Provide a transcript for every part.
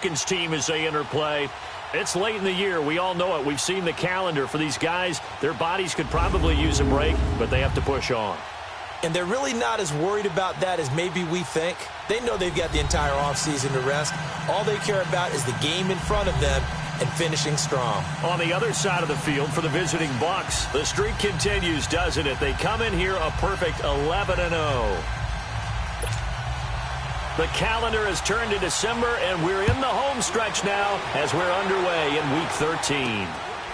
Falcons team as they enter play. It's late in the year. We all know it. We've seen the calendar for these guys. Their bodies could probably use a break, but they have to push on. And they're really not as worried about that as maybe we think. They know they've got the entire offseason to rest. All they care about is the game in front of them and finishing strong. On the other side of the field for the visiting Bucs, the streak continues, doesn't it? They come in here a perfect 11-0. The calendar has turned to December, and we're in the home stretch now as we're underway in Week 13.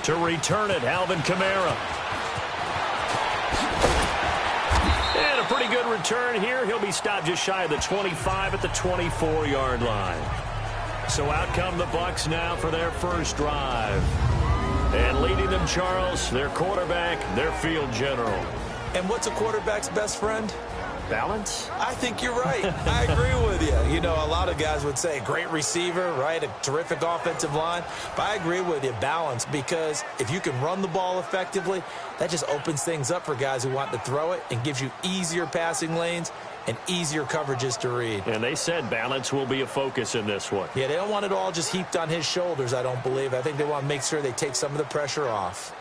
To return it, Alvin Kamara. And a pretty good return here. He'll be stopped just shy of the 25 at the 24-yard line. So out come the Bucs now for their first drive. And leading them, Charles, their quarterback, their field general. And what's a quarterback's best friend? Balance? I think you're right. I agree with you. You know, a lot of guys would say great receiver, right? A terrific offensive line. But I agree with you, balance, because if you can run the ball effectively, that just opens things up for guys who want to throw it and gives you easier passing lanes and easier coverages to read. And they said balance will be a focus in this one. Yeah, they don't want it all just heaped on his shoulders, I don't believe. I think they want to make sure they take some of the pressure off.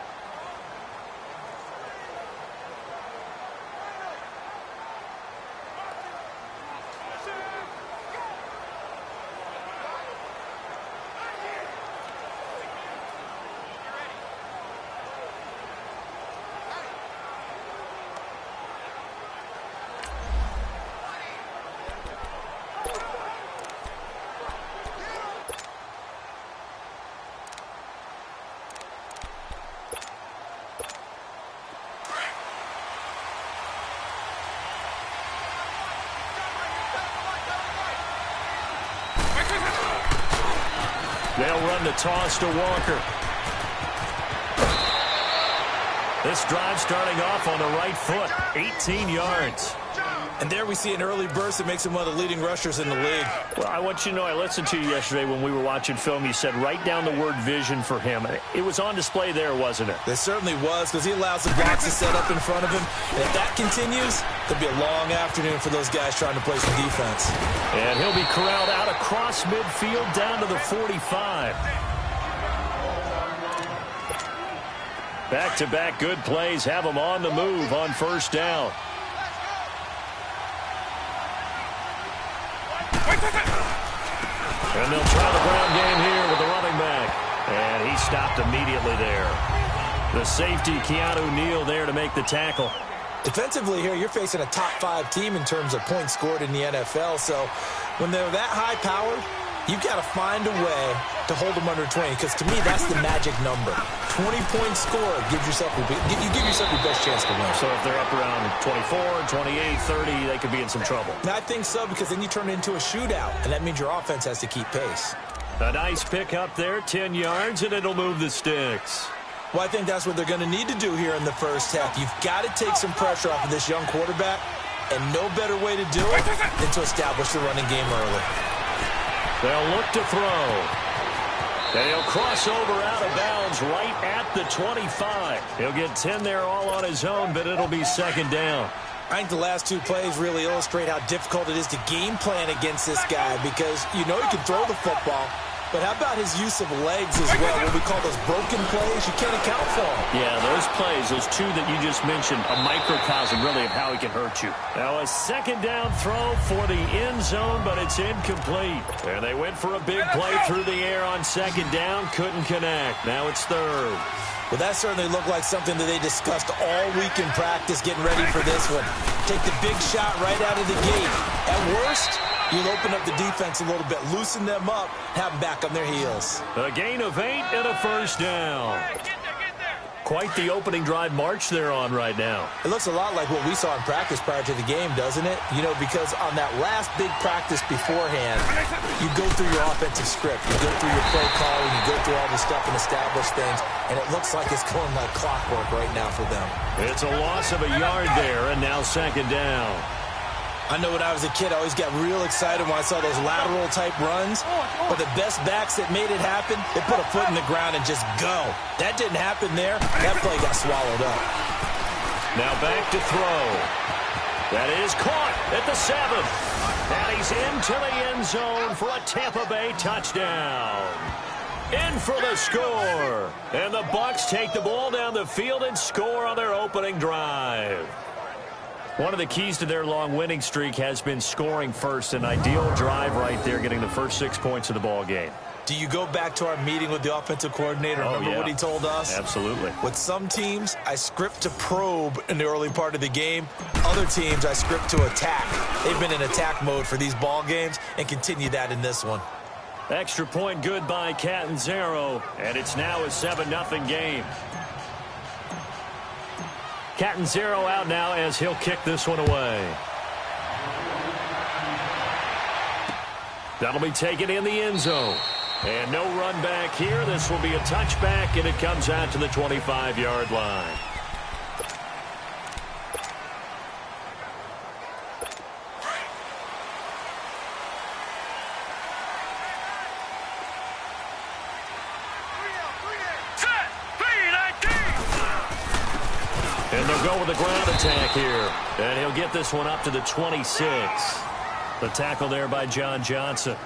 They'll run the toss to Walker. This drive starting off on the right foot, 18 yards. And there we see an early burst that makes him one of the leading rushers in the league. Well, I want you to know, I listened to you yesterday when we were watching film. You said write down the word vision for him. It was on display there, wasn't it? It certainly was, because he allows the blocks to set up in front of him. And if that continues, it'll be a long afternoon for those guys trying to play some defense. And he'll be corralled out across midfield down to the 45. Back-to-back good plays have him on the move on first down. And they'll try the ground game here with the running back. And he stopped immediately there. The safety, Keanu Neal, there to make the tackle. Defensively here, you're facing a top-5 team in terms of points scored in the NFL. So when they're that high-powered, you've got to find a way to hold them under 20. Because to me, that's the magic number. 20-point score gives yourself you give yourself your best chance to win. So if they're up around 24, 28, 30, they could be in some trouble. And I think so, because then you turn it into a shootout, and that means your offense has to keep pace. A nice pick up there, 10 yards, and it'll move the sticks. Well, I think that's what they're going to need to do here in the first half. You've got to take some pressure off of this young quarterback, and no better way to do it than to establish the running game early. They'll look to throw. And he'll cross over out of bounds right at the 25. He'll get 10 there all on his own, but it'll be second down. I think the last two plays really illustrate how difficult it is to game plan against this guy, because you know he can throw the football, but how about his use of legs as well? What we call those broken plays, you can't account for them. Yeah, those plays, those two that you just mentioned, a microcosm really of how he can hurt you. Now a second down throw for the end zone, but it's incomplete. And they went for a big play through the air on second down, couldn't connect. Now it's third. Well, that certainly looked like something that they discussed all week in practice, getting ready for this one. Take the big shot right out of the gate. At worst, you'll open up the defense a little bit, loosen them up, have them back on their heels. A gain of 8 and a first down. Quite the opening drive march they're on right now. It looks a lot like what we saw in practice prior to the game, doesn't it? You know, because on that last big practice beforehand, you go through your offensive script, you go through your play calling, you go through all the stuff and establish things, and it looks like it's going like clockwork right now for them. It's a loss of a yard there, and now second down. I know when I was a kid, I always got real excited when I saw those lateral-type runs. But the best backs that made it happen, they put a foot in the ground and just go. That didn't happen there. That play got swallowed up. Now back to throw. That is caught at the 7. And he's into the end zone for a Tampa Bay touchdown. In for the score. And the Bucs take the ball down the field and score on their opening drive. One of the keys to their long winning streak has been scoring first. An ideal drive right there, getting the first 6 points of the ball game. Do you go back to our meeting with the offensive coordinator? Remember what he told us? Absolutely. With some teams, I script to probe in the early part of the game. Other teams, I script to attack. They've been in attack mode for these ball games and continue that in this one. Extra point good by Catanzaro, and it's now a 7-0 game. Catanzaro out now as he'll kick this one away. That'll be taken in the end zone. And no run back here. This will be a touchback, and it comes out to the 25-yard line. And they'll go with the ground attack here. And he'll get this one up to the 26. The tackle there by John Johnson.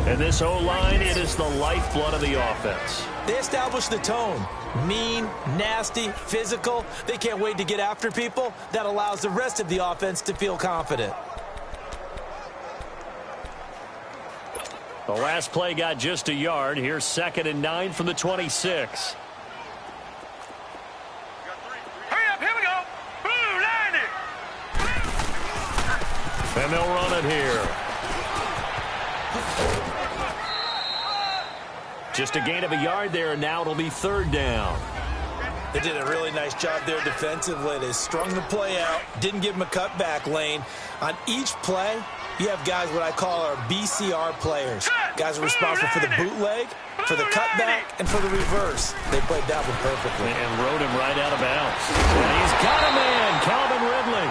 And this O-line, it is the lifeblood of the offense. They establish the tone. Mean, nasty, physical. They can't wait to get after people. That allows the rest of the offense to feel confident. The last play got just a yard. Here's 2nd and 9 from the 26. And they'll run it here. Just a gain of a yard there, and now it'll be 3rd down. They did a really nice job there defensively. They strung the play out, didn't give them a cutback lane. On each play, you have guys what I call our BCR players. Guys are responsible for the bootleg, for the cutback, and for the reverse. They played that one perfectly. And rode him right out of bounds. And he's got a man, Calvin Ridley.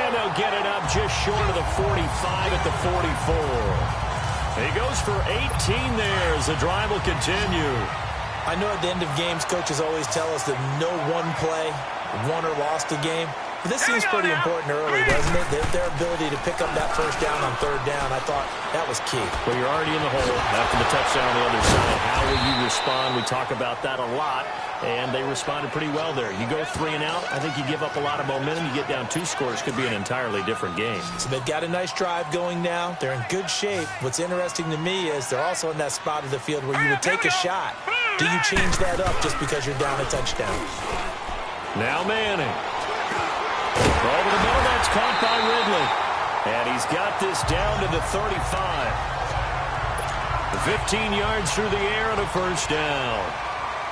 And they'll get it up just short of the 45 at the 44. He goes for 18 there as the drive will continue. I know at the end of games, coaches always tell us that no one play won or lost a game. But this seems pretty important early, doesn't it? Their ability to pick up that first down on 3rd down, I thought that was key. Well, you're already in the hole after the touchdown on the other side. How will you respond? We talk about that a lot, and they responded pretty well there. You go 3 and out, I think you give up a lot of momentum. You get down 2 scores, could be an entirely different game. So they've got a nice drive going now. They're in good shape. What's interesting to me is they're also in that spot of the field where you would take a shot. Do you change that up just because you're down a touchdown? Now Manning. Over the middle, that's caught by Ridley. And he's got this down to the 35. 15 yards through the air and a first down.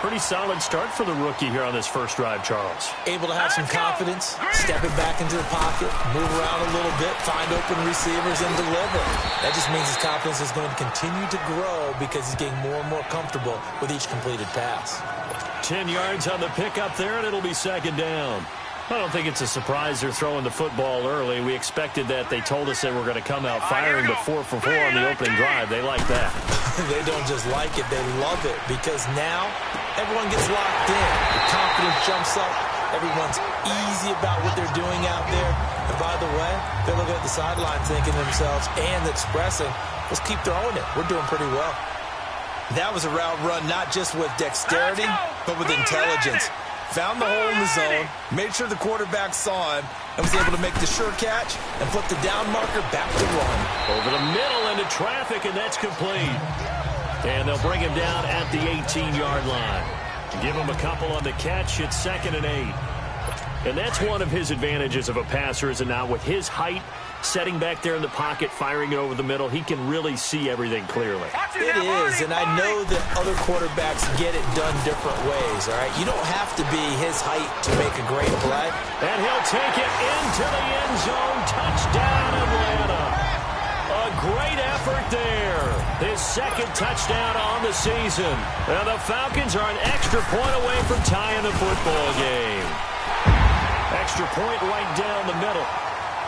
Pretty solid start for the rookie here on this first drive, Charles. Able to have some confidence, stepping back into the pocket, move around a little bit, find open receivers, and deliver. That just means his confidence is going to continue to grow because he's getting more and more comfortable with each completed pass. 10 yards on the pickup there, and it'll be 2nd down. I don't think it's a surprise they're throwing the football early. We expected that. They told us they were going to come out firing the 4 for 4 on the opening drive. They like that. They don't just like it. They love it because now everyone gets locked in. The confidence jumps up. Everyone's easy about what they're doing out there. And by the way, they're looking at the sideline thinking to themselves and expressing, let's keep throwing it. We're doing pretty well. That was a route run not just with dexterity, but with intelligence. Found the hole in the zone, made sure the quarterback saw him, and was able to make the sure catch and flip the down marker back to run. Over the middle into traffic, and that's complete. And they'll bring him down at the 18-yard line. Give him a couple on the catch. It's 2nd and 8. And that's one of his advantages of a passer, is it not? With his height, setting back there in the pocket, firing it over the middle, he can really see everything clearly. It is, and I know that other quarterbacks get it done different ways, all right? You don't have to be his height to make a great play. And he'll take it into the end zone. Touchdown, Atlanta. A great effort there. His 2nd touchdown on the season. And the Falcons are an extra point away from tying the football game. Extra point right down the middle.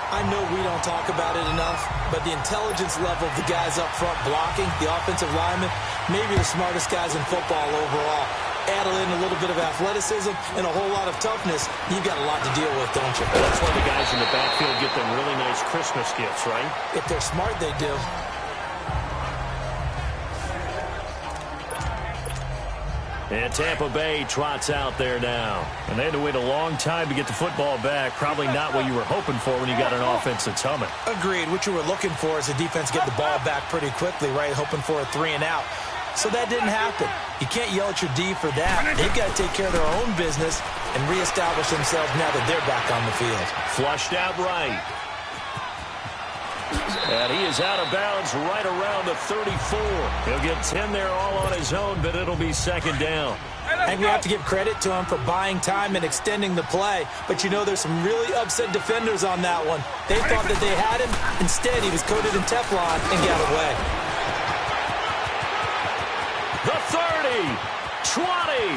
I know we don't talk about it enough, but the intelligence level of the guys up front blocking, the offensive linemen, maybe the smartest guys in football overall. add in a little bit of athleticism and a whole lot of toughness, you've got a lot to deal with, don't you? That's why the guys in the backfield get them really nice Christmas gifts, right? If they're smart, they do. And Tampa Bay trots out there now. And they had to wait a long time to get the football back. Probably not what you were hoping for when you got an offense that's humming. Agreed. What you were looking for is the defense get the ball back pretty quickly, right? Hoping for a 3 and out. So that didn't happen. You can't yell at your D for that. They've got to take care of their own business and reestablish themselves now that they're back on the field. Flushed out right. And he is out of bounds right around the 34. He'll get 10 there all on his own, but it'll be second down. And we have to give credit to him for buying time and extending the play. But you know, there's some really upset defenders on that one. They thought that they had him. Instead, he was coated in Teflon and got away. The 30, 20,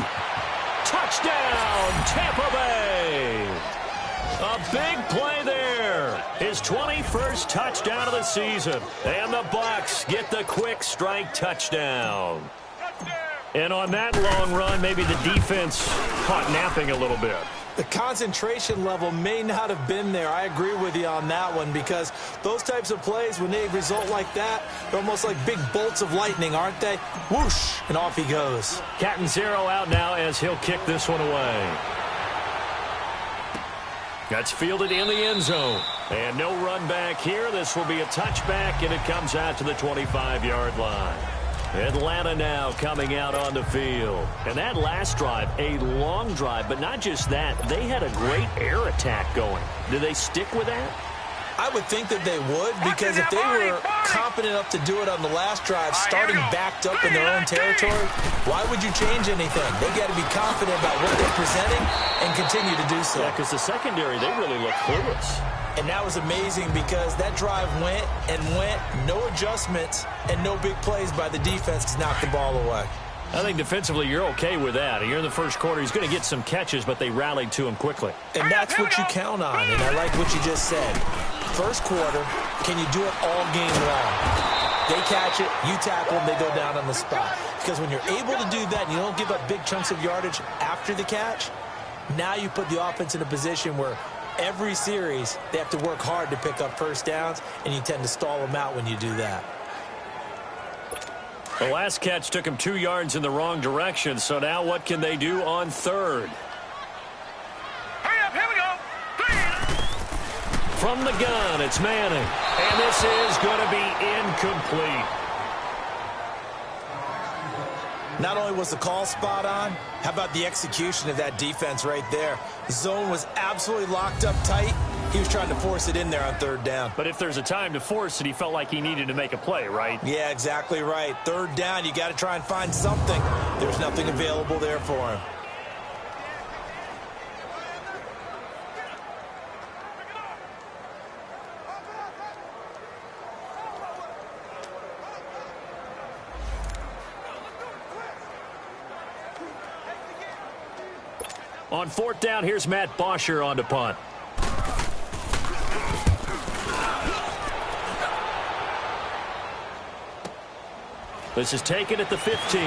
touchdown, Tampa Bay. A big play there. His 21st touchdown of the season. And the Bucs get the quick strike touchdown. And on that long run, maybe the defense caught napping a little bit. The concentration level may not have been there. I agree with you on that one, because those types of plays, when they result like that, they're almost like big bolts of lightning, aren't they? Whoosh, and off he goes. Catanzaro out now as he'll kick this one away. That's fielded in the end zone. And no run back here. This will be a touchback, and it comes out to the 25-yard line. Atlanta now coming out on the field. And that last drive, a long drive, but not just that. They had a great air attack going. Do they stick with that? I would think that they would, because if they were confident enough to do it on the last drive, starting backed up in their own territory, why would you change anything? They've got to be confident about what they're presenting and continue to do so. Yeah, because the secondary, they really look clueless. And that was amazing, because that drive went and went, no adjustments, and no big plays by the defense to knock the ball away. I think defensively you're okay with that. Here in the first quarter, he's going to get some catches, but they rallied to him quickly. And that's what you count on, and I like what you just said. First quarter, can you do it all game long? They catch it, you tackle them, they go down on the spot. Because when you're able to do that and you don't give up big chunks of yardage after the catch, now you put the offense in a position where every series they have to work hard to pick up first downs, and you tend to stall them out when you do that. The last catch took him 2 yards in the wrong direction, so now what can they do on third? Hurry up, here we go. From the gun, it's Manning. And this is going to be incomplete. Not only was the call spot on, how about the execution of that defense right there? The zone was absolutely locked up tight. He was trying to force it in there on third down. But if there's a time to force it, he felt like he needed to make a play, right? Yeah, exactly right. Third down, you got to try and find something. There's nothing available there for him. On fourth down, here's Matt Bosher on to punt. This is taken at the 15.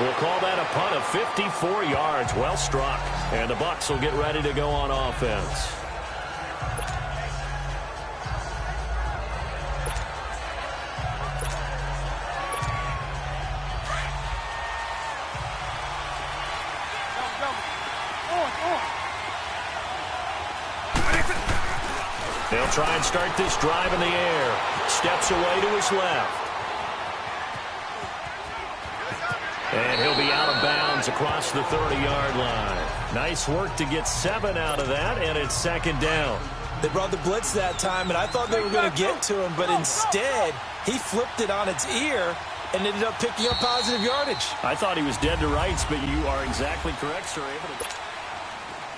We'll call that a punt of 54 yards. Well struck. And the Bucs will get ready to go on offense. They'll try and start this drive in the air. Steps away to his left. And he'll be out of bounds across the 30-yard line. Nice work to get 7 out of that, and it's second down. They brought the blitz that time, and I thought they were going to get to him, but instead, he flipped it on its ear and ended up picking up positive yardage. I thought he was dead to rights, but you are exactly correct, sir.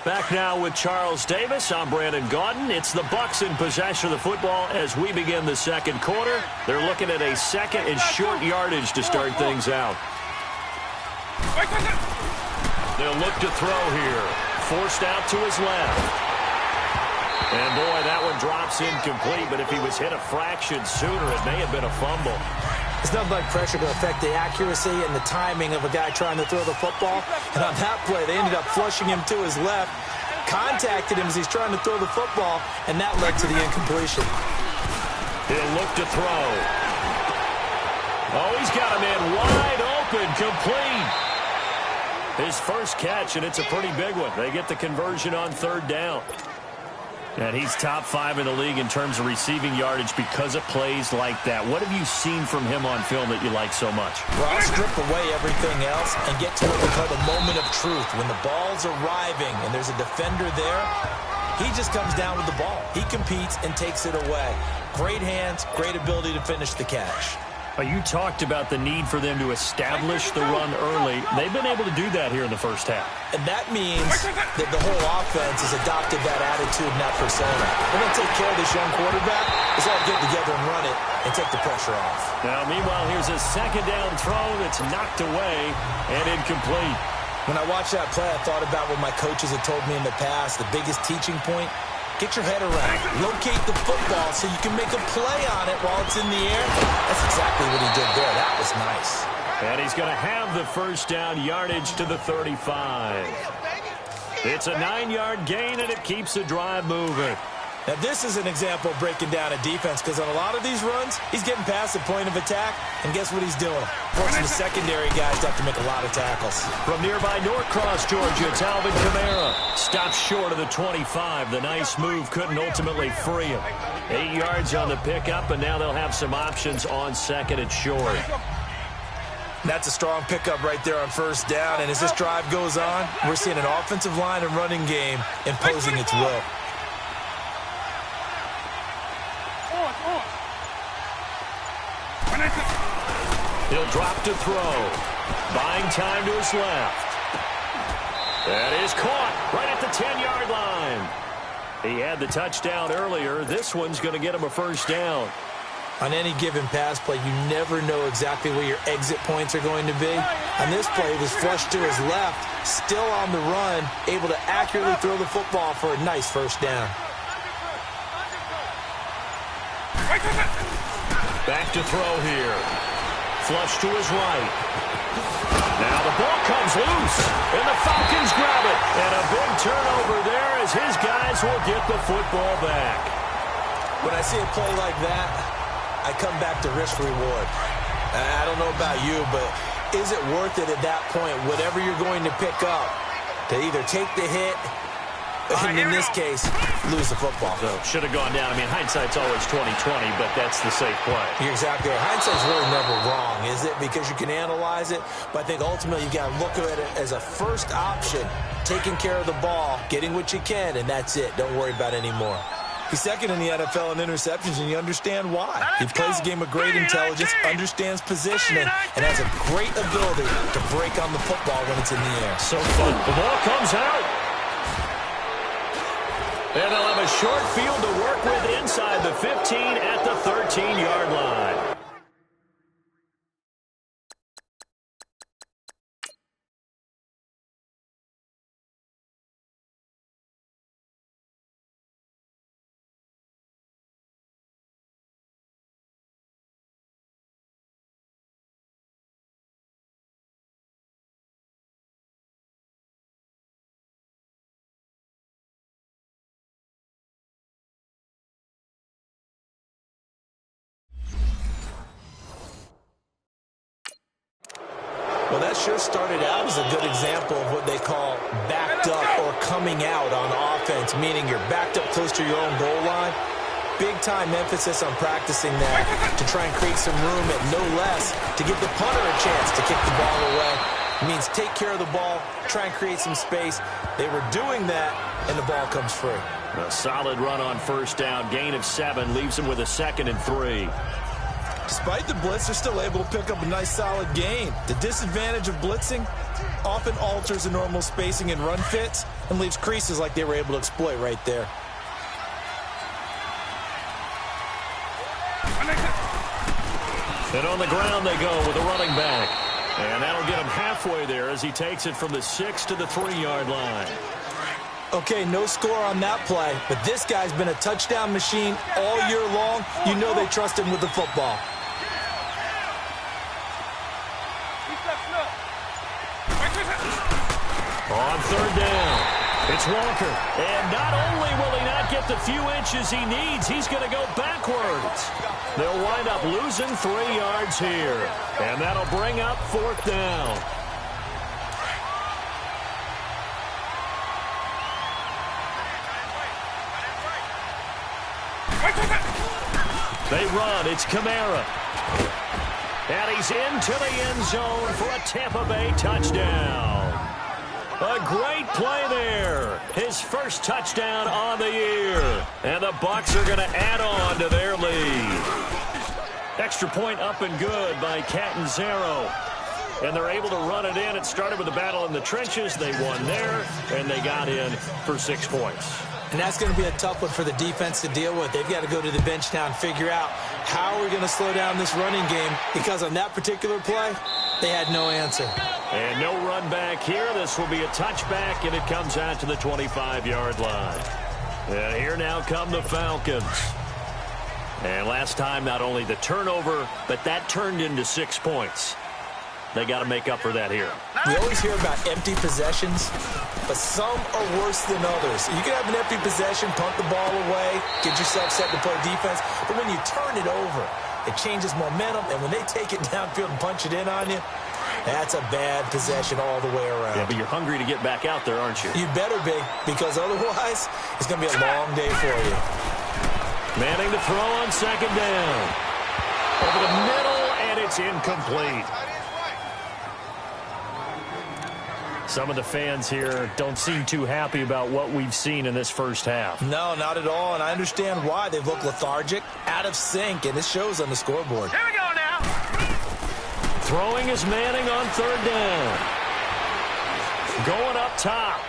Back now with Charles Davis. I'm Brandon Gaudin. It's the Bucs in possession of the football as we begin the second quarter. They're looking at a second and short yardage to start things out. They'll look to throw here. Forced out to his left. And boy, that one drops incomplete, but if he was hit a fraction sooner, it may have been a fumble. There's nothing like pressure to affect the accuracy and the timing of a guy trying to throw the football. And on that play, they ended up flushing him to his left, contacted him as he's trying to throw the football, and that led to the incompletion. He'll look to throw. Oh, he's got a man wide open, complete. His first catch, and it's a pretty big one. They get the conversion on third down. And he's top 5 in the league in terms of receiving yardage because of plays like that. What have you seen from him on film that you like so much? Well, I'll strip away everything else and get to what we call the moment of truth. When the ball's arriving and there's a defender there, he just comes down with the ball. He competes and takes it away. Great hands, great ability to finish the catch. You talked about the need for them to establish the run early. They've been able to do that here in the first half. And that means that the whole offense has adopted that attitude and that persona. They're going to take care of this young quarterback. Let's all get together and run it and take the pressure off. Now, meanwhile, here's a second down throw that's knocked away and incomplete. When I watched that play, I thought about what my coaches had told me in the past. The biggest teaching point, get your head around it. Locate the football so you can make a play on it while it's in the air. That's exactly what he did there. That was nice. And he's going to have the first down, yardage to the 35. It's a 9-yard gain, and it keeps the drive moving. Now, this is an example of breaking down a defense, because on a lot of these runs, he's getting past the point of attack, and guess what he's doing? Forcing the secondary guys to have to make a lot of tackles. From nearby Norcross, Georgia, it's Alvin Kamara. Stops short of the 25. The nice move couldn't ultimately free him. 8 yards on the pickup, and now they'll have some options on second and short. That's a strong pickup right there on first down, and as this drive goes on, we're seeing an offensive line and running game imposing its will. He'll drop to throw. Buying time to his left. That is caught right at the 10-yard line. He had the touchdown earlier. This one's going to get him a first down. On any given pass play, you never know exactly where your exit points are going to be. On this play, he was flushed to his left, still on the run, able to accurately throw the football for a nice first down. Back to throw here. Flush to his right. Now the ball comes loose, and the Falcons grab it. And a big turnover there as his guys will get the football back. When I see a play like that, I come back to risk-reward. I don't know about you, but is it worth it at that point, whatever you're going to pick up, to either take the hit, and in this case, lose the football? So should have gone down. I mean, hindsight's always 20/20, but that's the safe play. You're exactly right. Hindsight's really never wrong, is it? Because you can analyze it, but I think ultimately you got to look at it as a first option, taking care of the ball, getting what you can, and that's it. Don't worry about any more. He's second in the NFL in interceptions, and you understand why. He plays a game with great intelligence, understands positioning, and has a great ability to break on the football when it's in the air. So fun. The ball comes out. And they'll have a short field to work with inside the 15 at the 13-yard line. Well, that sure started out as a good example of what they call backed up or coming out on offense, meaning you're backed up close to your own goal line. Big-time emphasis on practicing that to try and create some room at no less to give the punter a chance to kick the ball away. It means take care of the ball, try and create some space. They were doing that, and the ball comes free. A solid run on first down. Gain of 7 leaves them with a 2nd and 3. Despite the blitz, they're still able to pick up a nice solid gain. The disadvantage of blitzing often alters the normal spacing and run fits and leaves creases like they were able to exploit right there. And on the ground they go with a running back. And that'll get him halfway there as he takes it from the 6 to the 3-yard line. Okay, no score on that play, but this guy's been a touchdown machine all year long. You know they trust him with the football. On third down, it's Walker. And not only will he not get the few inches he needs, he's going to go backwards. They'll wind up losing 3 yards here. And that'll bring up fourth down. They run. It's Kamara. And he's into the end zone for a Tampa Bay touchdown. A great play there. His first touchdown on the year. And the Bucs are going to add on to their lead. Extra point up and good by Catanzaro. And they're able to run it in. It started with a battle in the trenches. They won there, and they got in for 6 points. And that's going to be a tough one for the defense to deal with. They've got to go to the bench now and figure out how we're going to slow down this running game, because on that particular play, they had no answer. And no run back here. This will be a touchback, and it comes out to the 25-yard line. And here now come the Falcons. And last time, not only the turnover, but that turned into 6 points. They got to make up for that here. We always hear about empty possessions, but some are worse than others. You can have an empty possession, punt the ball away, get yourself set to play defense, but when you turn it over, it changes momentum, and when they take it downfield and punch it in on you, that's a bad possession all the way around. Yeah, but you're hungry to get back out there, aren't you? You better be, because otherwise, it's going to be a long day for you. Manning to throw on second down. Over the middle, and it's incomplete. Some of the fans here don't seem too happy about what we've seen in this first half. No, not at all, and I understand why. They've looked lethargic, out of sync, and it shows on the scoreboard. Here we go now. Throwing is Manning on third down. Going up top.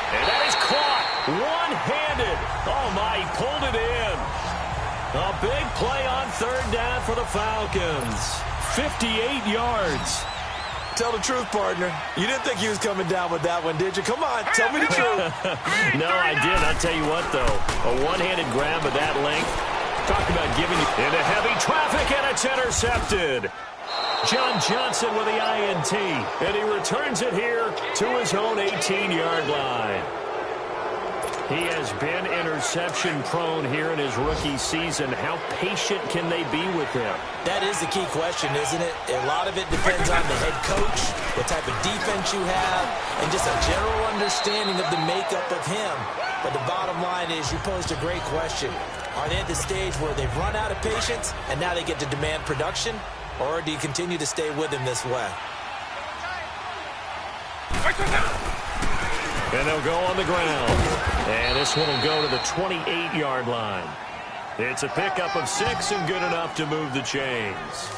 And that is caught. One-handed. Oh, my, he pulled it in. A big play on third down for the Falcons. 58 yards. Tell the truth, partner. You didn't think he was coming down with that one, did you? Come on, tell me the truth. No, I did. I'll tell you what, though. A one-handed grab of that length. Talk about giving you into heavy traffic, and it's intercepted. John Johnson with the INT, and he returns it here to his own 18-yard line. He has been interception-prone here in his rookie season. How patient can they be with him? That is the key question, isn't it? A lot of it depends on the head coach, what type of defense you have, and just a general understanding of the makeup of him. But the bottom line is, you posed a great question. Are they at the stage where they've run out of patience, and now they get to demand production? Or do you continue to stay with him this way? And they'll go on the ground. And this one will go to the 28-yard line. It's a pickup of 6 and good enough to move the chains.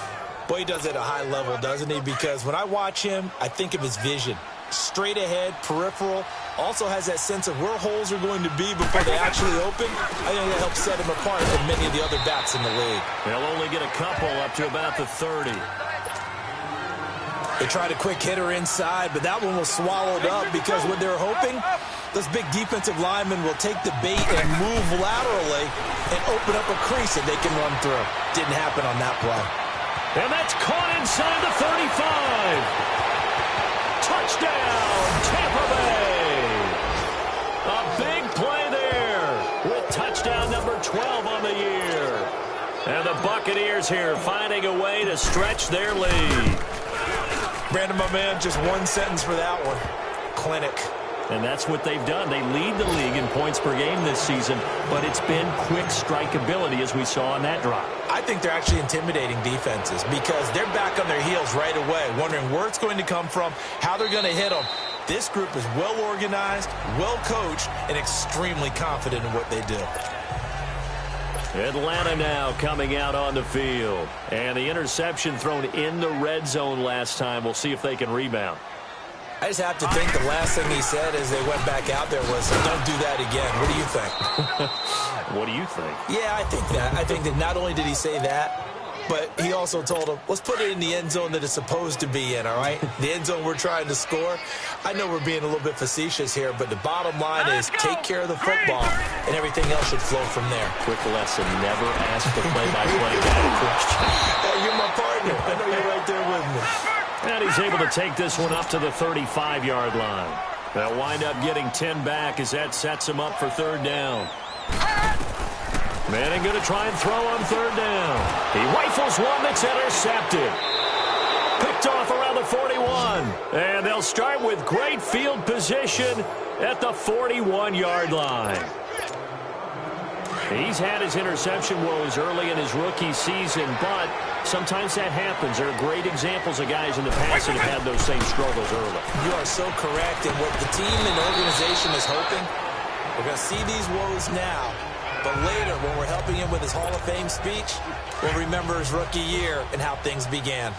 Boy, he does it at a high level, doesn't he? Because when I watch him, I think of his vision. Straight ahead, peripheral. Also has that sense of where holes are going to be before they actually open. I think that helps set him apart from many of the other backs in the league. They'll only get a couple up to about the 30. They tried a quick hitter inside, but that one was swallowed up because what they're hoping, those big defensive linemen will take the bait and move laterally and open up a crease that they can run through. Didn't happen on that play. And that's caught inside the 35. Touchdown, Tampa Bay. A big play there with touchdown number 12 on the year. And the Buccaneers here finding a way to stretch their lead. Brandon, my man, just one sentence for that one. Clinic. And that's what they've done. They lead the league in points per game this season, but it's been quick strike ability as we saw on that drive. I think they're actually intimidating defenses because they're back on their heels right away, wondering where it's going to come from, how they're going to hit them. This group is well organized, well coached, and extremely confident in what they do. Atlanta now coming out on the field. And the interception thrown in the red zone last time. We'll see if they can rebound. I just have to think the last thing he said as they went back out there was, don't do that again. What do you think? What do you think? Yeah, I think that. I think that not only did he say that, but he also told him, let's put it in the end zone that it's supposed to be in, all right? The end zone we're trying to score. I know we're being a little bit facetious here, but the bottom line is take care of the football, and everything else should flow from there. Quick lesson, never ask the play-by-play guy a question. Hey, you're my partner. I know you're right there with me. he's able to take this one up to the 35-yard line. They'll wind up getting 10 back as that sets him up for third down. Manning going to try and throw on third down. He rifles one that's intercepted. Picked off around the 41. And they'll start with great field position at the 41-yard line. He's had his interception woes early in his rookie season, but sometimes that happens. There are great examples of guys in the past that have had those same struggles early. You are so correct. And what the team and organization is hoping, we're going to see these woes now. But later, when we're helping him with his Hall of Fame speech, we'll remember his rookie year and how things began.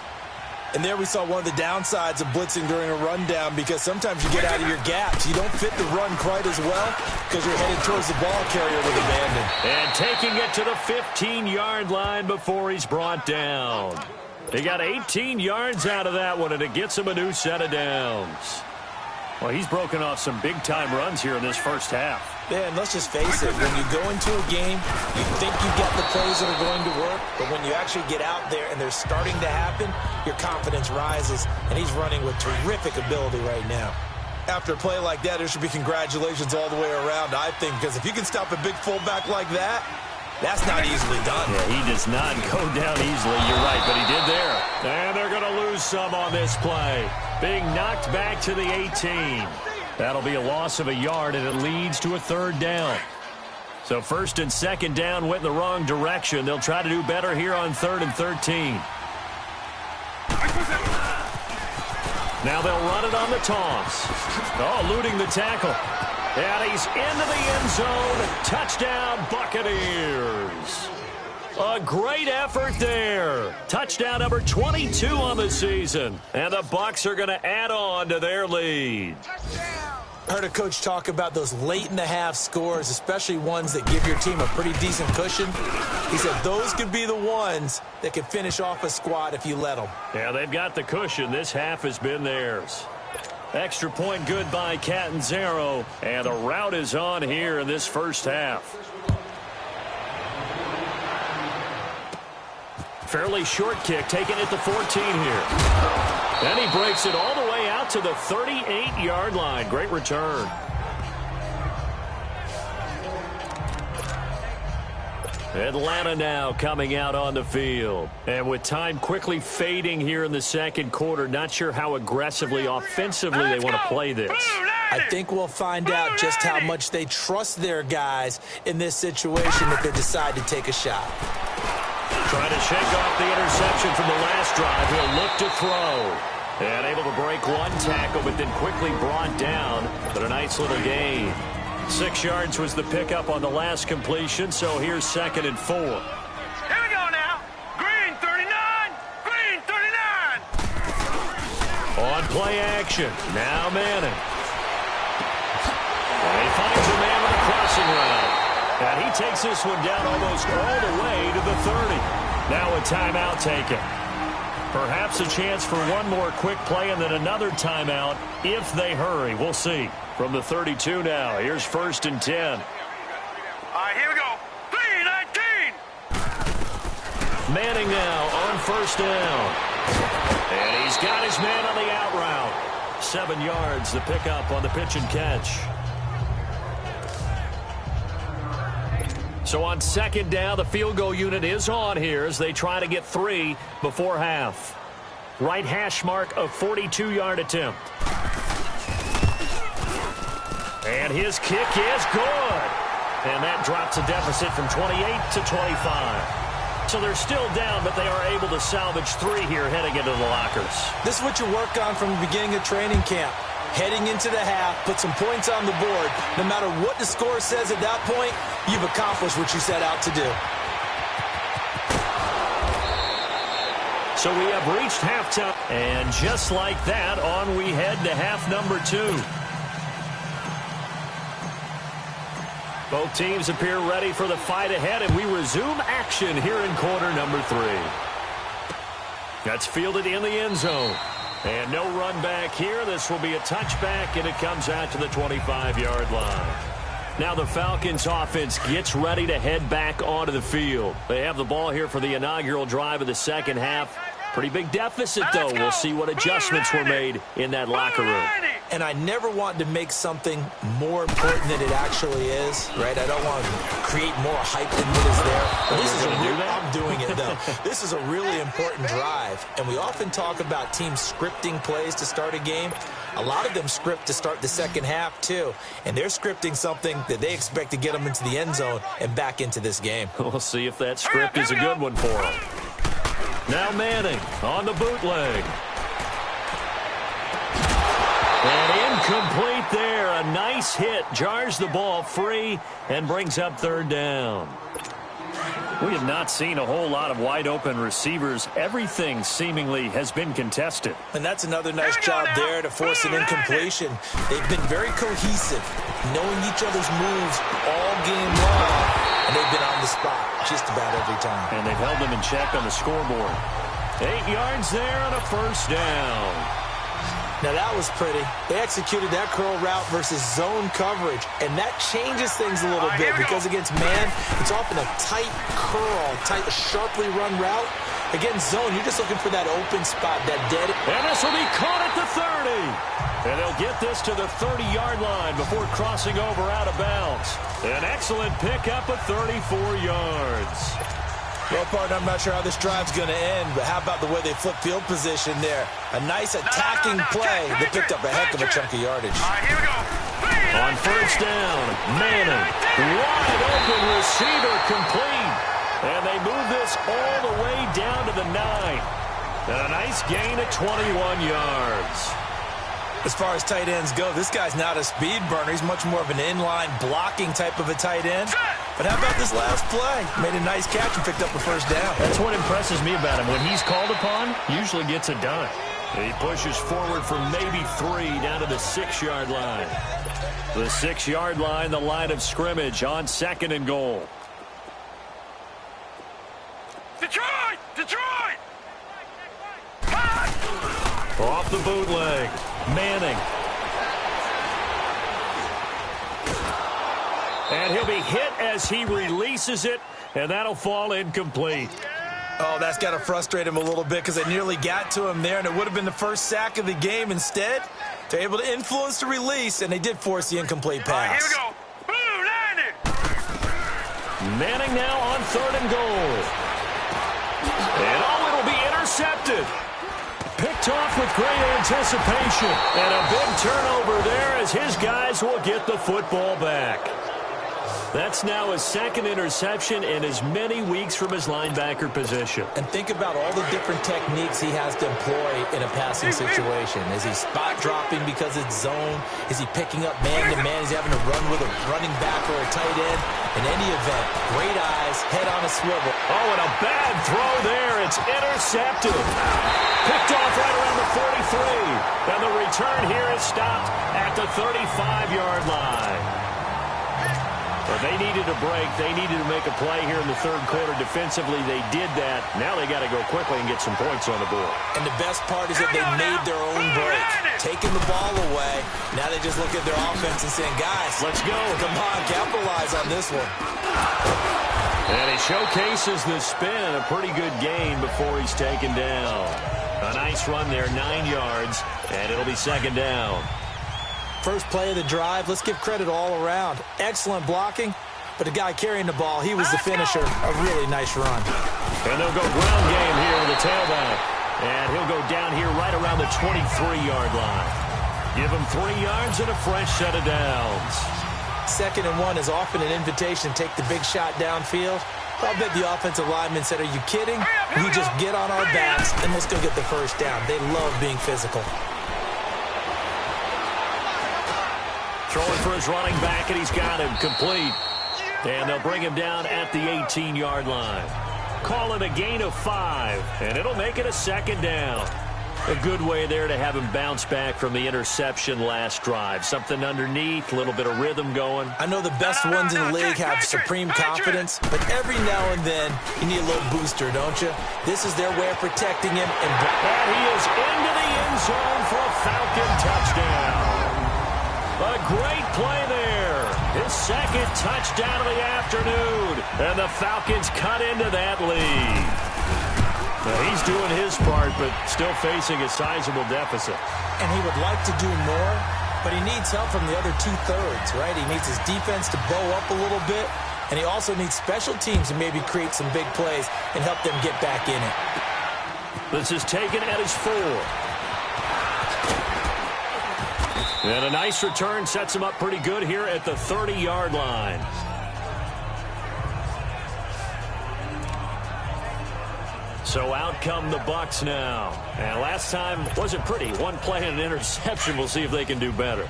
And there we saw one of the downsides of blitzing during a rundown, because sometimes you get out of your gaps. You don't fit the run quite as well because you're headed towards the ball carrier with abandon. And taking it to the 15-yard line before he's brought down. He got 18 yards out of that one, and it gets him a new set of downs. Well, he's broken off some big-time runs here in this first half. Yeah, and let's just face it, when you go into a game, you think you've got the plays that are going to work, but when you actually get out there and they're starting to happen, your confidence rises, and he's running with terrific ability right now. After a play like that, there should be congratulations all the way around, I think, because if you can stop a big fullback like that, that's not easily done. Yeah, he does not go down easily, you're right, but he did there. And they're going to lose some on this play. Being knocked back to the 18. That'll be a loss of a yard, and it leads to a third down. So first and second down went in the wrong direction. They'll try to do better here on 3rd and 13. Now they'll run it on the toss. Oh, eluding the tackle. And he's into the end zone. Touchdown, Buccaneers. A great effort there. Touchdown number 22 on the season. And the Bucs are going to add on to their lead. I heard a coach talk about those late-in-the-half scores, especially ones that give your team a pretty decent cushion. He said those could be the ones that could finish off a squad if you let them. Yeah, they've got the cushion. This half has been theirs. Extra point good by Catanzaro, and the route is on here in this first half. Fairly short kick, taken at the 14 here. Then he breaks it all the way out to the 38-yard line. Great return. Atlanta now coming out on the field. And with time quickly fading here in the second quarter, not sure how aggressively, offensively they want to play this. I think we'll find out just how much they trust their guys in this situation if they decide to take a shot. Trying to shake off the interception from the last drive. He'll look to throw. And able to break one tackle, but then quickly brought down. But a nice little gain. 6 yards was the pickup on the last completion, so here's 2nd and 4. Here we go now. Green 39. Green 39. On play action. Now Manning. And he finds a man with a crossing route. And he takes this one down almost all the way to the 30. Now a timeout taken. Perhaps a chance for one more quick play and then another timeout if they hurry. We'll see. From the 32 now, here's 1st and 10. All right, here we go. 3-19. Manning now on 1st down. And he's got his man on the out route. 7 yards, the pickup on the pitch and catch. So on 2nd down, the field goal unit is on here as they try to get 3 before half. Right hash mark of 42-yard attempt. And his kick is good. And that drops a deficit from 28 to 25. So they're still down, but they are able to salvage 3 here heading into the lockers. This is what you work on from the beginning of training camp. Heading into the half, put some points on the board. No matter what the score says at that point, you've accomplished what you set out to do. So we have reached halftime. And just like that, on we head to half number 2. Both teams appear ready for the fight ahead, and we resume action here in quarter number 3. That's fielded in the end zone. And no run back here. This will be a touchback, and it comes out to the 25-yard line. Now the Falcons offense gets ready to head back onto the field. They have the ball here for the inaugural drive of the second half. Pretty big deficit, though. We'll see what adjustments were made in that locker room. And I never want to make something more important than it actually is, right? I don't want to create more hype than what is there. But this is I'm doing it, though. This is a really important drive. And we often talk about teams scripting plays to start a game. A lot of them script to start the second half, too. And they're scripting something that they expect to get them into the end zone and back into this game. We'll see if that script is a good one for them. Now Manning on the bootleg. And incomplete there. A nice hit. Jars the ball free and brings up third down. We have not seen a whole lot of wide-open receivers. Everything seemingly has been contested. And that's another nice job there to force an incompletion. They've been very cohesive, knowing each other's moves all game long, and they've been on the spot just about every time. And they've held them in check on the scoreboard. 8 yards there on a first down. Now, that was pretty. They executed that curl route versus zone coverage, and that changes things a little bit because against man, it's often a tight curl, a sharply run route. Against zone, you're just looking for that open spot, that dead. And this will be caught at the 30. And they'll get this to the 30-yard line before crossing over out of bounds. An excellent pickup of 34 yards. Well, partner, I'm not sure how this drive's going to end, but how about the way they flip field position there? A nice attacking play that picked up a heck of a chunk of yardage. Here we go. On first down, Manning, wide open receiver complete. And they move this all the way down to the 9. And a nice gain of 21 yards. As far as tight ends go, this guy's not a speed burner. He's much more of an inline blocking type of a tight end. But how about this last play? Made a nice catch and picked up a first down. That's what impresses me about him. When he's called upon, usually gets it done. He pushes forward for maybe 3 down to the 6-yard line. The 6-yard line, the line of scrimmage on 2nd and goal. Detroit! Detroit! Off the bootleg. Manning. And he'll be hit as he releases it, and that'll fall incomplete. Oh, that's got to frustrate him a little bit because they nearly got to him there, and it would have been the first sack of the game. Instead, they're able to influence the release, and they did force the incomplete pass. Here we go. Blue, landed. Manning now on 3rd and goal. And it'll be intercepted. Picked off with great anticipation. And a big turnover there as his guys will get the football back. That's now his 2nd interception in as many weeks from his linebacker position. And think about all the different techniques he has to employ in a passing situation. Is he spot dropping because it's zone? Is he picking up man-to-man? Is he having to run with a running back or a tight end? In any event, great eyes, head on a swivel. Oh, and a bad throw there. It's intercepted. Picked off right around the 43. And the return here is stopped at the 35-yard line. But they needed a break. They needed to make a play here in the 3rd quarter. Defensively, they did that. Now they got to go quickly and get some points on the board. And the best part is that they made their own break. Taking the ball away. Now they just look at their offense and saying, guys, let's go. Come on, capitalize on this one. And he showcases the spin. A pretty good game before he's taken down. A nice run there, 9 yards. And it'll be 2nd down. First play of the drive, let's give credit all around. Excellent blocking, but the guy carrying the ball, he was the finisher. A really nice run. And they'll go ground game here with the tailback. And he'll go down here right around the 23-yard line. Give him 3 yards and a fresh set of downs. 2nd and 1 is often an invitation to take the big shot downfield. I'll bet the offensive lineman said, are you kidding? We just get on our backs and let's go get the first down. They love being physical. Throwing for his running back, and he's got him complete. And they'll bring him down at the 18-yard line. Call it a gain of 5, and it'll make it a 2nd down. A good way there to have him bounce back from the interception last drive. Something underneath, a little bit of rhythm going. I know the best ones in the league have supreme confidence, but every now and then you need a little booster, don't you? This is their way of protecting him. And he is into the end zone for a Falcon touchdown. A great play there. His 2nd touchdown of the afternoon. And the Falcons cut into that lead. He's doing his part, but still facing a sizable deficit. And he would like to do more, but he needs help from the other two-thirds, right? He needs his defense to bow up a little bit, and he also needs special teams to maybe create some big plays and help them get back in it. This is taken at his 4. And a nice return sets him up pretty good here at the 30-yard line. So out come the Bucs now. And last time wasn't pretty. One play and an interception. We'll see if they can do better.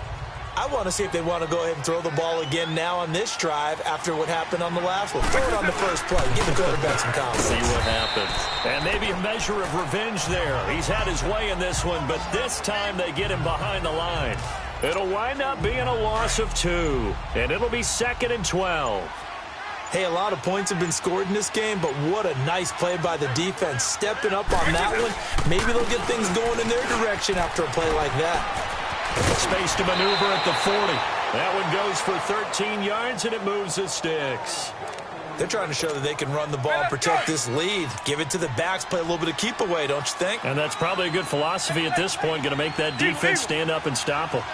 I want to see if they want to go ahead and throw the ball again now on this drive after what happened on the last one. Throw it on the first play. Give the quarterback some confidence. See what happens. And maybe a measure of revenge there. He's had his way in this one, but this time they get him behind the line. It'll wind up being a loss of 2. And it'll be 2nd and 12. Hey, a lot of points have been scored in this game, but what a nice play by the defense. Stepping up on that one, maybe they'll get things going in their direction after a play like that. Space to maneuver at the 40. That one goes for 13 yards, and it moves the sticks. They're trying to show that they can run the ball and protect this lead. Give it to the backs, play a little bit of keep away, don't you think? And that's probably a good philosophy at this point, going to make that defense stand up and stop them.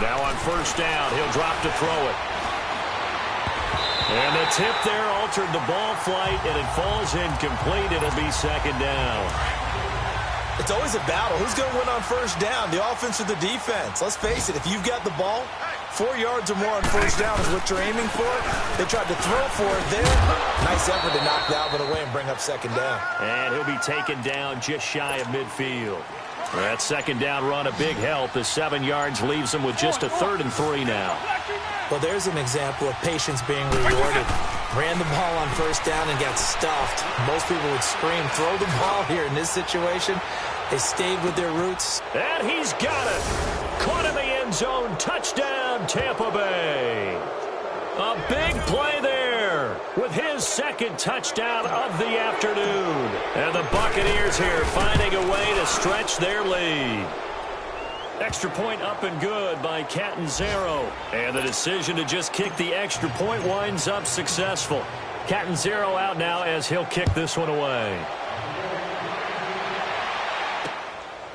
Now on first down, he'll drop to throw it. And the tip there altered the ball flight, and it falls incomplete. It'll be 2nd down. It's always a battle. Who's going to win on first down, the offense or the defense? Let's face it, if you've got the ball, 4 yards or more on first down is what you're aiming for. They tried to throw for it there. Nice effort to knock that one away and bring up 2nd down. And he'll be taken down just shy of midfield. That 2nd down run a big help. The 7 yards leaves them with just a 3rd and 3 now. Well, there's an example of patience being rewarded. Ran the ball on first down and got stuffed. Most people would scream, throw the ball here in this situation. They stayed with their roots. And he's got it. Caught in the end zone. Touchdown, Tampa Bay. A big play there with his 2nd touchdown of the afternoon. And the Buccaneers here finding a way to stretch their lead. Extra point up and good by Catanzaro. And the decision to just kick the extra point winds up successful. Catanzaro out now as he'll kick this one away.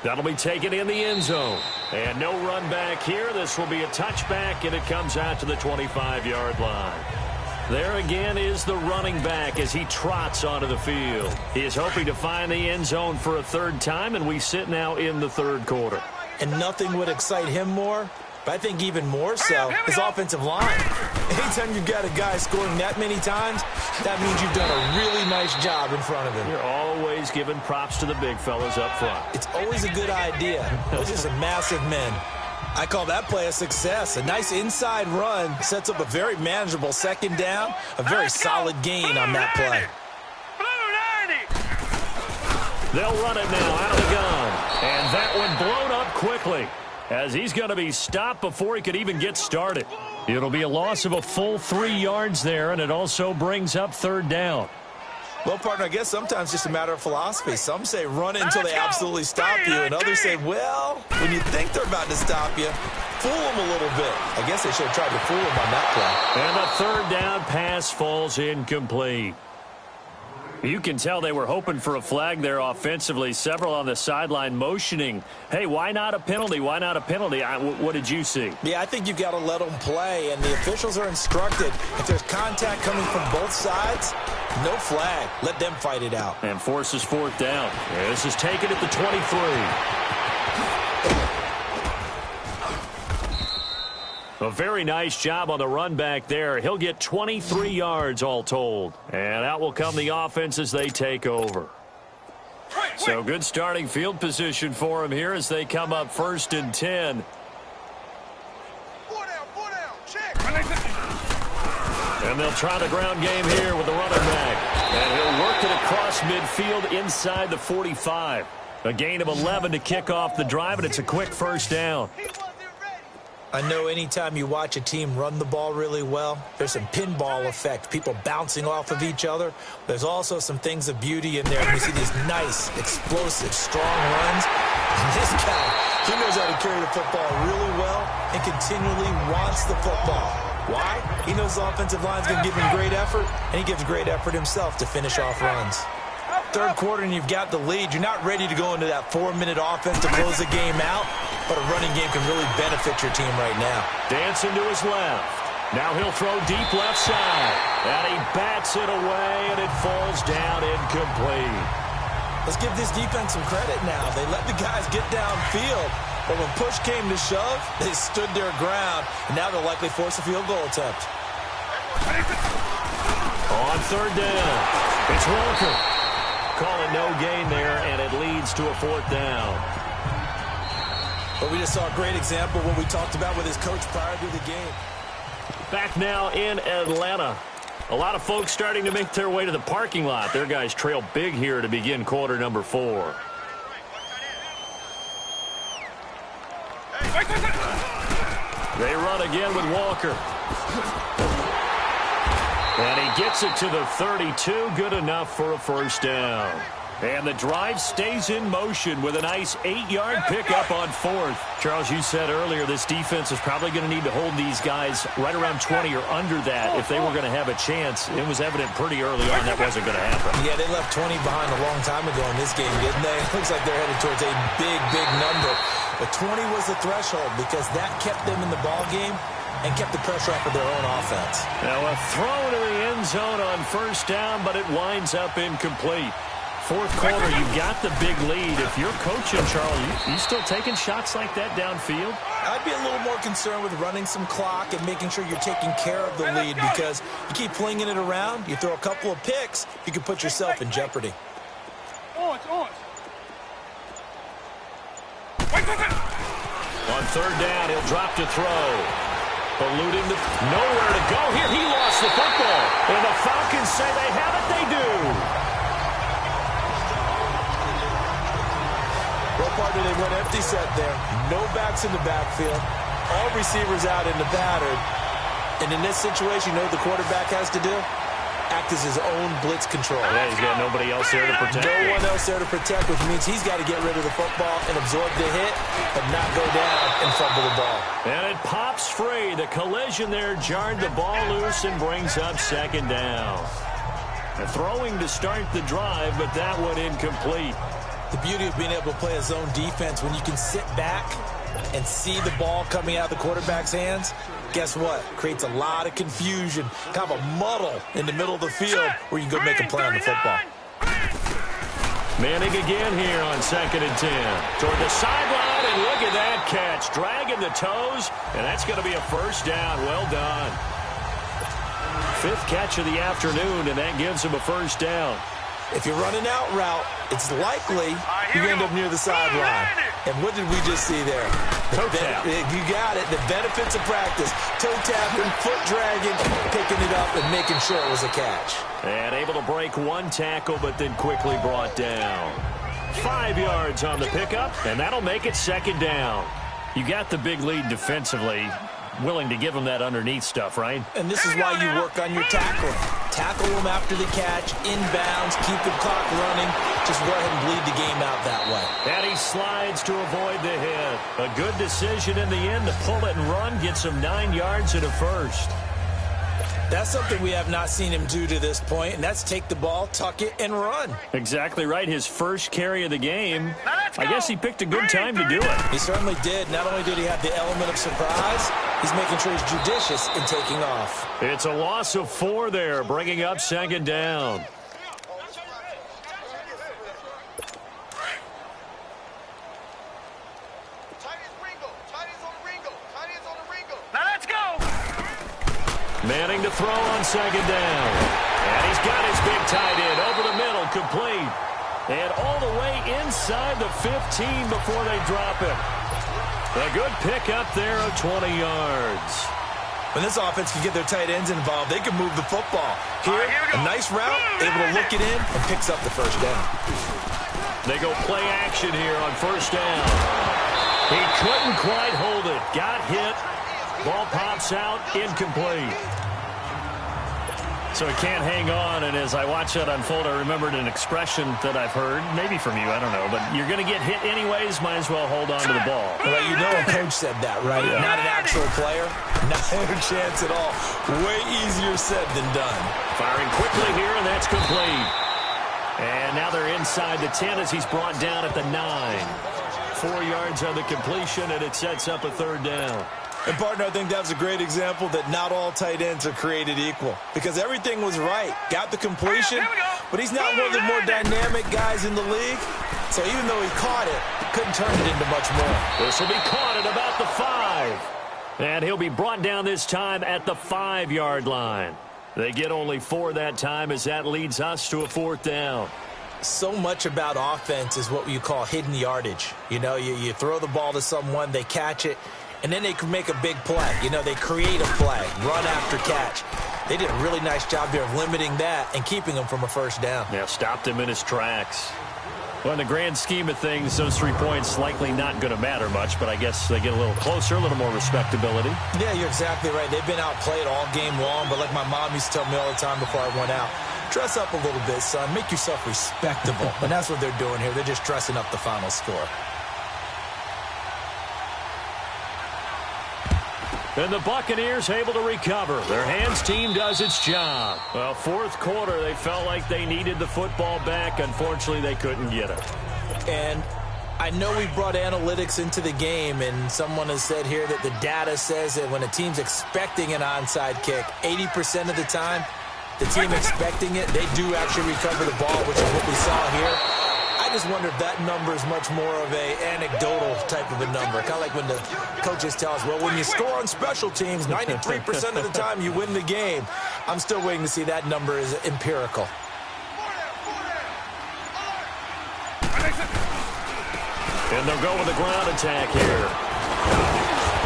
That'll be taken in the end zone. And no run back here. This will be a touchback, and it comes out to the 25-yard line. There again is the running back as he trots onto the field. He is hoping to find the end zone for a 3rd time, and we sit now in the 3rd quarter. And nothing would excite him more, but I think even more so, his offensive line. Anytime you've got a guy scoring that many times, that means you've done a really nice job in front of him. You're always giving props to the big fellas up front. It's always a good idea. Those are some massive men. I call that play a success. A nice inside run sets up a very manageable 2nd down, a very solid gain on that play. They'll run it now out of the gun. And that one blown up quickly as he's going to be stopped before he could even get started. It'll be a loss of a full 3 yards there, and it also brings up 3rd down. Well, partner, I guess sometimes it's just a matter of philosophy. Some say run it until they absolutely stop you, and others say, well, when you think they're about to stop you, fool them a little bit. I guess they should have tried to fool them on that play. And the 3rd down pass falls incomplete. You can tell they were hoping for a flag there offensively. Several on the sideline motioning, hey, why not a penalty? Why not a penalty? What did you see? Yeah, I think you've got to let them play, and the officials are instructed. If there's contact coming from both sides, no flag. Let them fight it out. And forces 4th down. This is taken at the 23. A very nice job on the run back there. He'll get 23 yards all told. And out will come the offense as they take over. So good starting field position for him here as they come up 1st and 10. And they'll try the ground game here with the running back. And he'll work it across midfield inside the 45. A gain of 11 to kick off the drive, and it's a quick 1st down. I know anytime you watch a team run the ball really well, there's some pinball effect, people bouncing off of each other. There's also some things of beauty in there. You see these nice, explosive, strong runs. And this guy, he knows how to carry the football really well and continually wants the football. Why? He knows the offensive line's going to give him great effort, and he gives great effort himself to finish off runs. Third quarter and you've got the lead. You're not ready to go into that 4-minute offense to close the game out, but a running game can really benefit your team right now. Dancing to his left. Now he'll throw deep left side. And he bats it away, and it falls down incomplete. Let's give this defense some credit now. They let the guys get downfield, but when push came to shove, they stood their ground, and now they'll likely force a field goal attempt. On third down, it's Walker. Calling no gain there, and it leads to a fourth down. But we just saw a great example of what we talked about with his coach prior to the game. Back now in Atlanta. A lot of folks starting to make their way to the parking lot. Their guys trail big here to begin quarter number 4. They run again with Walker. And he gets it to the 32, good enough for a first down. And the drive stays in motion with a nice 8-yard pickup on fourth. Charles, you said earlier this defense is probably going to need to hold these guys right around 20 or under that if they were going to have a chance. It was evident pretty early on that wasn't going to happen. Yeah, they left 20 behind a long time ago in this game, didn't they? It looks like they're headed towards a big, big number. But 20 was the threshold because that kept them in the ball game and kept the pressure off of their own offense. Now a throw to the end zone on first down, but it winds up incomplete. Fourth quarter, you've got the big lead. If you're coaching, Charles, you still taking shots like that downfield? I'd be a little more concerned with running some clock and making sure you're taking care of the lead because you keep flinging it around, you throw a couple of picks, you can put yourself in jeopardy. On third down, he'll drop to throw. Eluding the nowhere to go here. He lost the football. And the Falcons say they have it. They do. What partner they went empty set there. No backs in the backfield. All receivers out in the pattern. And in this situation, you know what the quarterback has to do? Act as his own blitz control. Yeah, he's got nobody else there to protect. No one else there to protect, which means he's got to get rid of the football and absorb the hit, but not go down and fumble the ball. And it pops free. The collision there jarred the ball loose and brings up second down. And throwing to start the drive, but that one incomplete. The beauty of being able to play a zone defense when you can sit back and see the ball coming out of the quarterback's hands, guess what? Creates a lot of confusion, kind of a muddle in the middle of the field where you can go make a play on the football. Manning again here on 2nd and 10. Toward the sideline, and look at that catch. Dragging the toes, and that's going to be a first down. Well done. 5th catch of the afternoon, and that gives him a first down. If you're running out route, it's likely you end up near the sideline. And what did we just see there? Toe tap. You got it. The benefits of practice. Toe tapping, foot dragging, picking it up, and making sure it was a catch. And able to break one tackle, but then quickly brought down. 5 yards on the pickup, and that'll make it second down. You got the big lead defensively. Willing to give them that underneath stuff, right? And this is why you work on your tackling. Tackle them after the catch, inbounds, keep the clock running. Just go ahead and bleed the game out that way. And he slides to avoid the hit. A good decision in the end to pull it and run, gets him 9 yards and a first. That's something we have not seen him do to this point, and that's take the ball, tuck it, and run. Exactly right. His first carry of the game. I guess he picked a good time to do it. He certainly did. Not only did he have the element of surprise, he's making sure he's judicious in taking off. It's a loss of 4 there, bringing up second down. Manning to throw on second down. And he's got his big tight end over the middle, complete. And all the way inside the 15 before they drop it. A good pickup there of 20 yards. When this offense can get their tight ends involved, they can move the football. Here a nice route, able to look it in, and picks up the first down. They go play action here on first down. He couldn't quite hold it. Got hit, Ball pops out, incomplete. So he can't hang on, and as I watch that unfold, I remembered an expression that I've heard, maybe from you, I don't know, but you're going to get hit anyways, might as well hold on to the ball. Well, you know a coach said that, right? Yeah. Not an actual player. Not a chance at all. Way easier said than done. Firing quickly here, and that's complete. And now they're inside the 10 as he's brought down at the 9. 4 yards on the completion, and it sets up a third down. And, partner, I think that was a great example that not all tight ends are created equal. Because everything was right. Got the completion, but he's not one of the more dynamic guys in the league. So even though he caught it, couldn't turn it into much more. This will be caught at about the 5. And he'll be brought down this time at the 5-yard line. They get only 4 that time as that leads us to a 4th down. So much about offense is what you call hidden yardage. You know, you throw the ball to someone, they catch it, and then they can make a big play. You know, they create a play, run after catch. They did a really nice job there of limiting that and keeping him from a first down. Yeah, stopped him in his tracks. Well, in the grand scheme of things, those 3 points likely not going to matter much, but I guess they get a little closer, a little more respectability. Yeah, you're exactly right. They've been outplayed all game long, but like my mom used to tell me all the time before I went out, dress up a little bit, son. Make yourself respectable. And that's what they're doing here. They're just dressing up the final score. And the Buccaneers able to recover. Their hands team does its job. Well, 4th quarter, they felt like they needed the football back. Unfortunately, they couldn't get it. And I know we brought analytics into the game, and someone has said here that the data says that when a team's expecting an onside kick, 80% of the time, the team expecting it, they do actually recover the ball, which is what we saw here. I just wonder if that number is much more of a anecdotal type of a number. Kind of like when the coaches tell us, well, when you score on special teams, 93% of the time you win the game. I'm still waiting to see that number is empirical. And they'll go with a ground attack here.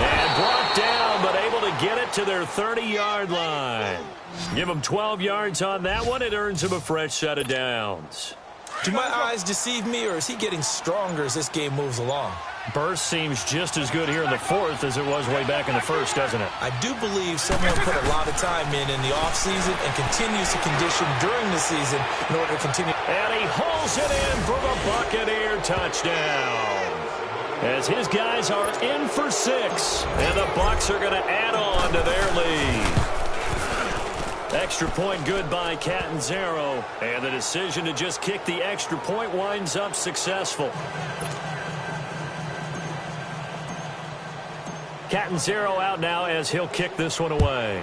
And brought down, but able to get it to their 30-yard line. Give them 12 yards on that one. It earns them a fresh set of downs. Do my eyes deceive me, or is he getting stronger as this game moves along? Burst seems just as good here in the 4th as it was way back in the 1st, doesn't it? I do believe someone put a lot of time in the offseason and continues to condition during the season in order to continue. And he hauls it in for the Buccaneer touchdown. As his guys are in for 6, and the Bucs are going to add on to their lead. Extra point good by Catanzaro, and the decision to just kick the extra point winds up successful. Catanzaro out now as he'll kick this one away.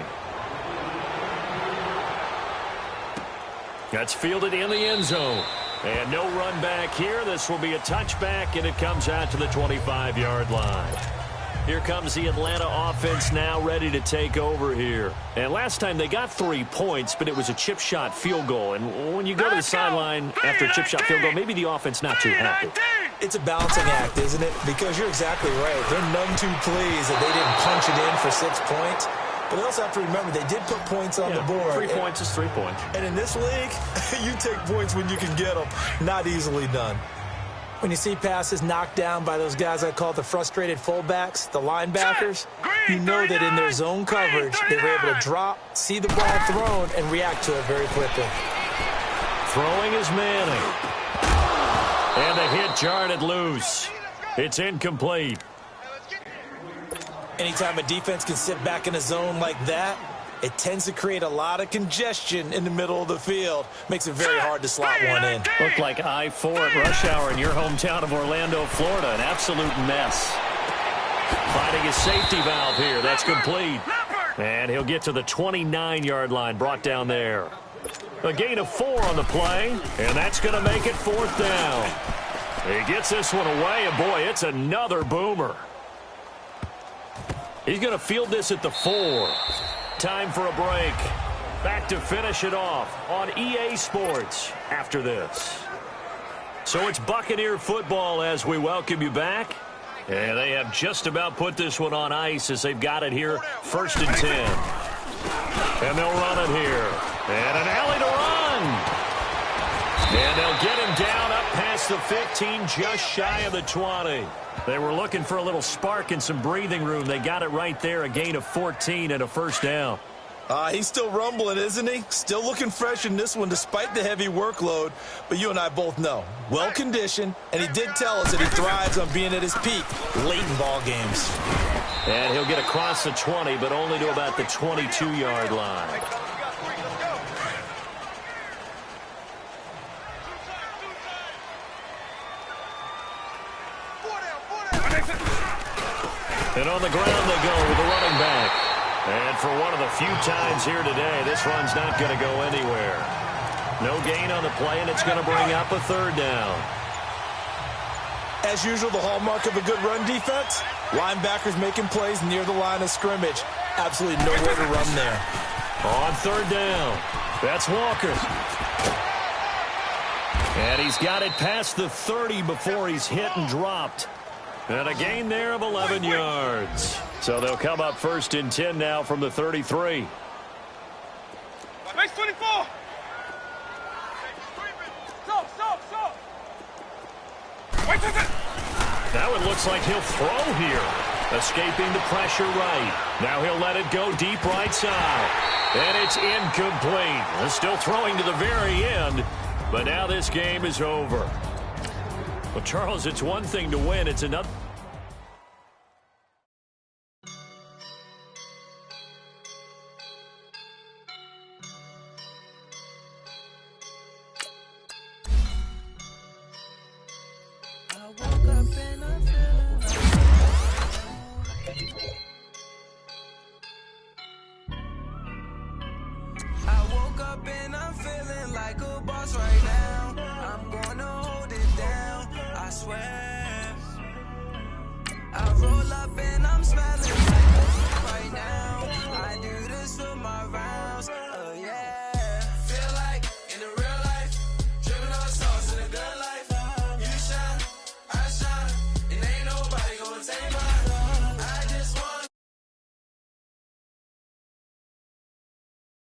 That's fielded in the end zone. And no run back here. This will be a touchback, and it comes out to the 25-yard line. Here comes the Atlanta offense now ready to take over here. And last time they got 3 points, but it was a chip shot field goal. And when you go to the sideline after a chip shot field goal, maybe the offense not too happy. It's a balancing act, isn't it? Because you're exactly right. They're none too pleased that they didn't punch it in for 6 points. But they also have to remember they did put points on the board. 3 points is 3 points. And in this league, you take points when you can get them. Not easily done. When you see passes knocked down by those guys I call the frustrated fullbacks, the linebackers, you know that in their zone coverage, they were able to drop, see the ball thrown, and react to it very quickly. Throwing is Manning. And the hit jarred it loose. It's incomplete. Anytime a defense can sit back in a zone like that, it tends to create a lot of congestion in the middle of the field. Makes it very hard to slot one in. Looked like I-4 at rush hour in your hometown of Orlando, Florida. An absolute mess. Finding a safety valve here. That's complete. And he'll get to the 29-yard line. Brought down there. A gain of 4 on the play. And that's going to make it 4th down. He gets this one away. And, boy, it's another boomer. He's going to field this at the 4. Time for a break. Back to finish it off on EA Sports after this. So it's Buccaneer football as we welcome you back. And they have just about put this one on ice as they've got it here, 1st and 10. And they'll run it here. And an alley to run. And they'll get him down up past across the 15, just shy of the 20. They were looking for a little spark and some breathing room. They got it right there, a gain of 14 and a first down. He's still rumbling, isn't he? Still looking fresh in this one despite the heavy workload. But you and I both know, well-conditioned, and he did tell us that he thrives on being at his peak late in ball games. And he'll get across the 20, but only to about the 22-yard line. And on the ground they go with the running back. And for one of the few times here today, this run's not going to go anywhere. No gain on the play, and it's going to bring up a third down. As usual, the hallmark of a good run defense, linebackers making plays near the line of scrimmage. Absolutely nowhere to run there. On third down, that's Walker. And he's got it past the 30 before he's hit and dropped. And a gain there of 11 yards. So they'll come up first and 10 now from the 33. Base 24. Stop. That one looks like he'll throw here. Escaping the pressure right. Now he'll let it go deep right side. And it's incomplete. Still throwing to the very end. But now this game is over. Well, Charles, it's one thing to win. It's another.